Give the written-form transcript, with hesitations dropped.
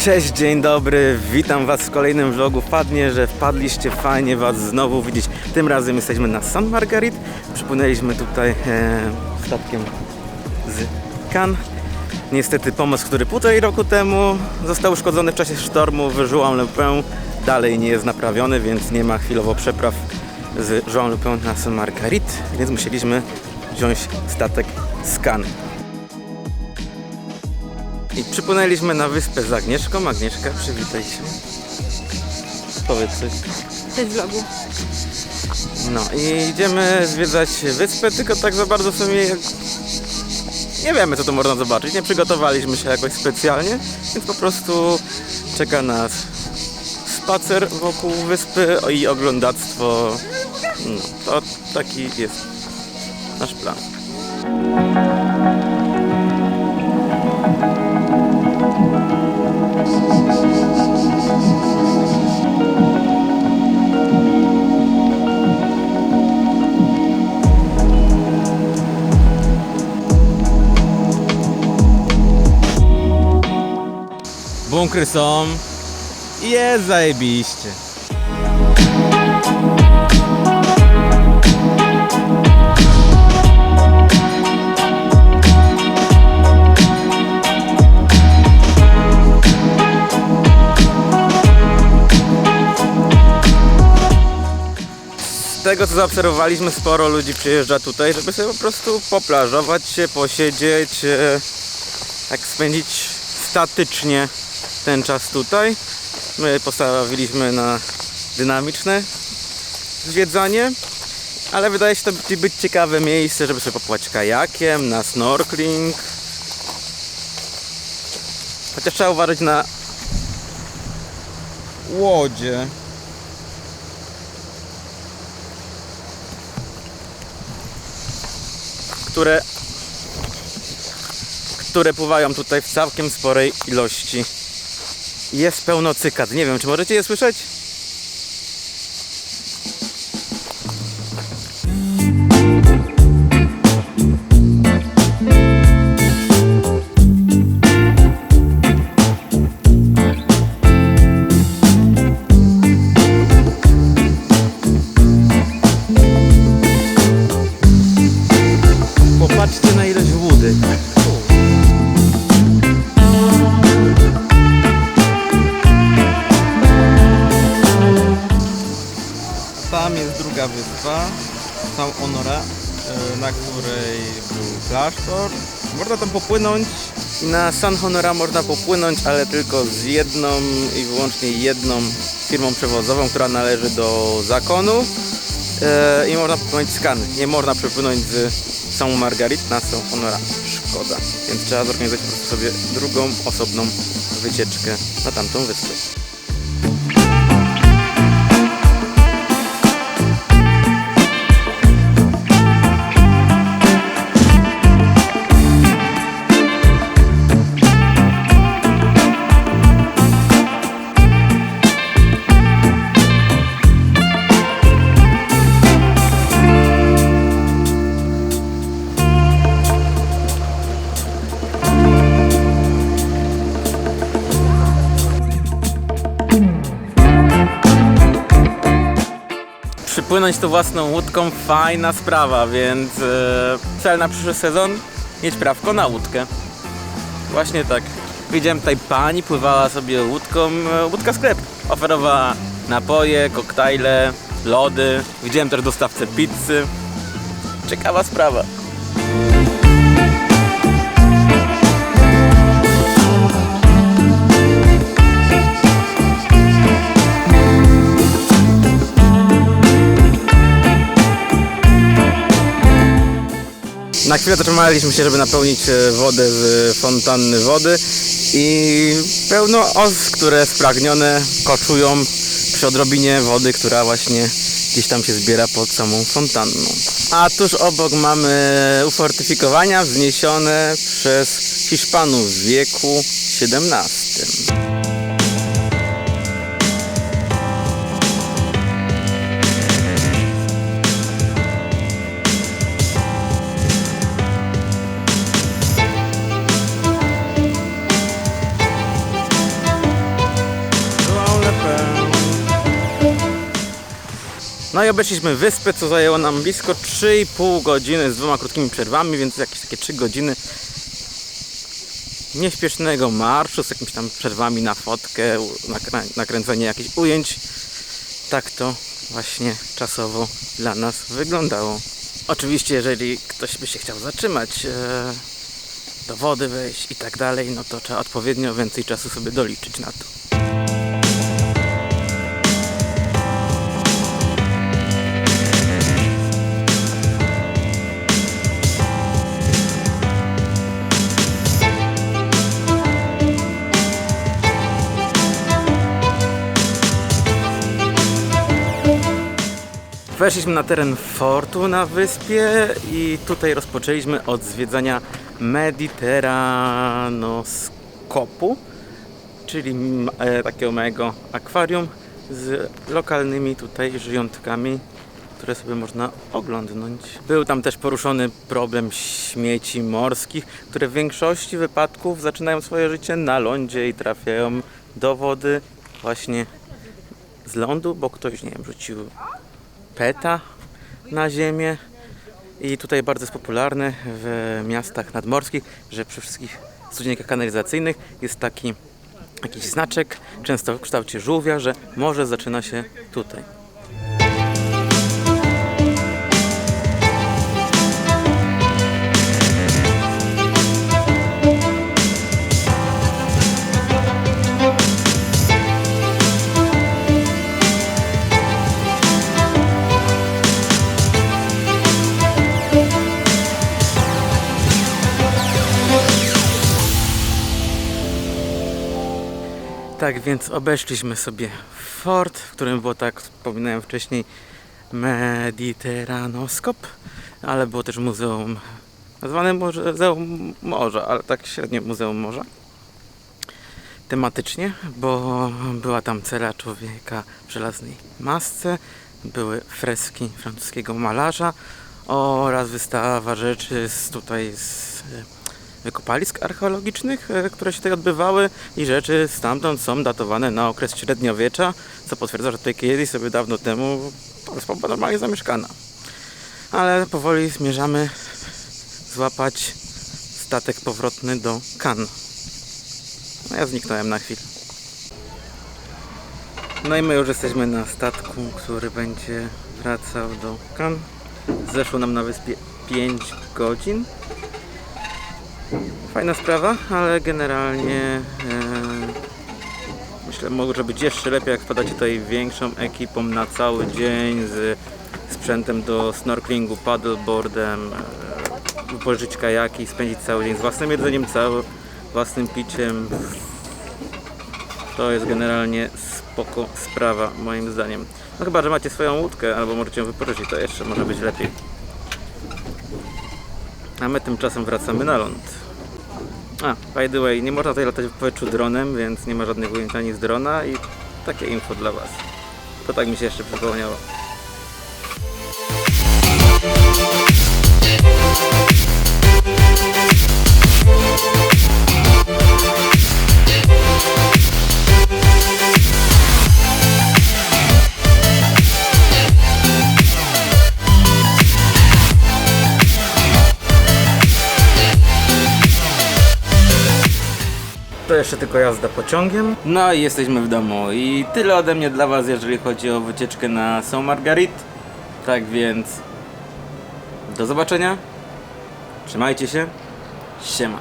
Cześć, dzień dobry, witam was w kolejnym vlogu. Wpadnie, że wpadliście, fajnie was znowu widzieć. Tym razem jesteśmy na St. Margaret. Przypłynęliśmy tutaj statkiem z Cannes. Niestety pomost, który 1,5 roku temu został uszkodzony w czasie sztormu w Juan-le-Pin, dalej nie jest naprawiony, więc nie ma chwilowo przepraw z Juan-le-Pin na St. Margaret, więc musieliśmy wziąć statek z Cannes. I przypłynęliśmy na wyspę z Agnieszką. Agnieszka, przywitaj się. Powiedz coś. Cześć vlogu. No i idziemy zwiedzać wyspę, tylko tak za bardzo w sumie nie wiemy, co tu można zobaczyć. Nie przygotowaliśmy się jakoś specjalnie, więc po prostu czeka nas spacer wokół wyspy i oglądactwo. No, to taki jest nasz plan. Bunkry są i jest zajebiście. Z tego co zaobserwowaliśmy, sporo ludzi przyjeżdża tutaj, żeby sobie po prostu poplażować się, posiedzieć, tak spędzić statycznie ten czas tutaj. My postawiliśmy na dynamiczne zwiedzanie, ale wydaje się to być ciekawe miejsce, żeby sobie popływać kajakiem, na snorkeling. Chociaż trzeba uważać na łodzie. Które pływają tutaj w całkiem sporej ilości. Jest pełno cykad. Nie wiem, czy możecie je słyszeć? Popatrzcie na ilość wody. Tam jest druga wyspa, St. Honora, na której był klasztor. Można tam popłynąć. Na St. Honora można popłynąć, ale tylko z jedną i wyłącznie jedną firmą przewozową, która należy do zakonu. I można popłynąć z Cannes. Nie można przepłynąć z St. Margaret na St. Honora. Szkoda. Więc trzeba zorganizować po prostu sobie drugą, osobną wycieczkę na tamtą wyspę. Przypłynąć tu własną łódką, fajna sprawa, więc cel na przyszły sezon, mieć prawko na łódkę. Właśnie tak. Widziałem tutaj pani, pływała sobie łódką, łódka sklep. Oferowała napoje, koktajle, lody. Widziałem też dostawcę pizzy. Ciekawa sprawa. Na chwilę zatrzymaliśmy się, żeby napełnić wodę z fontanny wody i pełno os, które spragnione koczują przy odrobinie wody, która właśnie gdzieś tam się zbiera pod samą fontanną. A tuż obok mamy ufortyfikowania wzniesione przez Hiszpanów w wieku XVII. No i obeszliśmy wyspę, co zajęło nam blisko 3,5 godziny z 2 krótkimi przerwami, więc jakieś takie 3 godziny nieśpiesznego marszu z jakimiś tam przerwami na fotkę, nakręcenie jakichś ujęć. Tak to właśnie czasowo dla nas wyglądało. Oczywiście, jeżeli ktoś by się chciał zatrzymać, do wody wejść i tak dalej, no to trzeba odpowiednio więcej czasu sobie doliczyć na to. Weszliśmy na teren fortu na wyspie i tutaj rozpoczęliśmy od zwiedzania Mediterranoskopu, czyli takiego małego akwarium z lokalnymi tutaj żyjątkami, które sobie można oglądnąć. Był tam też poruszony problem śmieci morskich, które w większości wypadków zaczynają swoje życie na lądzie i trafiają do wody właśnie z lądu, bo ktoś, nie wiem, rzucił peta na ziemię i tutaj bardzo jest popularne w miastach nadmorskich, że przy wszystkich studniach kanalizacyjnych jest taki jakiś znaczek, często w kształcie żółwia, że morze zaczyna się tutaj. Tak więc obeszliśmy sobie fort, w którym było, tak wspominałem wcześniej, Mediterranoskop, ale było też muzeum nazwane Muzeum Morza, ale tak średnio Muzeum Morza tematycznie, bo była tam cela człowieka w żelaznej masce, były freski francuskiego malarza oraz wystawa rzeczy z wykopalisk archeologicznych, które się tutaj odbywały i rzeczy stamtąd są datowane na okres średniowiecza, co potwierdza, że tutaj kiedyś sobie dawno temu Polska była normalnie zamieszkana. Ale powoli zmierzamy złapać statek powrotny do Cannes. No ja zniknąłem na chwilę. No i my już jesteśmy na statku, który będzie wracał do Cannes. Zeszło nam na wyspie 5 godzin. Fajna sprawa, ale generalnie myślę, może być jeszcze lepiej, jak wpadacie tutaj większą ekipą na cały dzień z sprzętem do snorkelingu, paddleboardem, wypożyczyć kajaki, spędzić cały dzień z własnym jedzeniem, własnym piciem. To jest generalnie spoko sprawa, moim zdaniem. No chyba, że macie swoją łódkę albo możecie ją wypożyczyć, to jeszcze może być lepiej. A my tymczasem wracamy na ląd. By the way, nie można tutaj latać w powietrzu dronem, więc nie ma żadnych ujęć ani z drona i takie info dla Was. To tak mi się jeszcze przypomniało. To jeszcze tylko jazda pociągiem. No i jesteśmy w domu. I tyle ode mnie dla Was, jeżeli chodzi o wycieczkę na Saint Marguerite. Tak więc do zobaczenia. Trzymajcie się. Siema.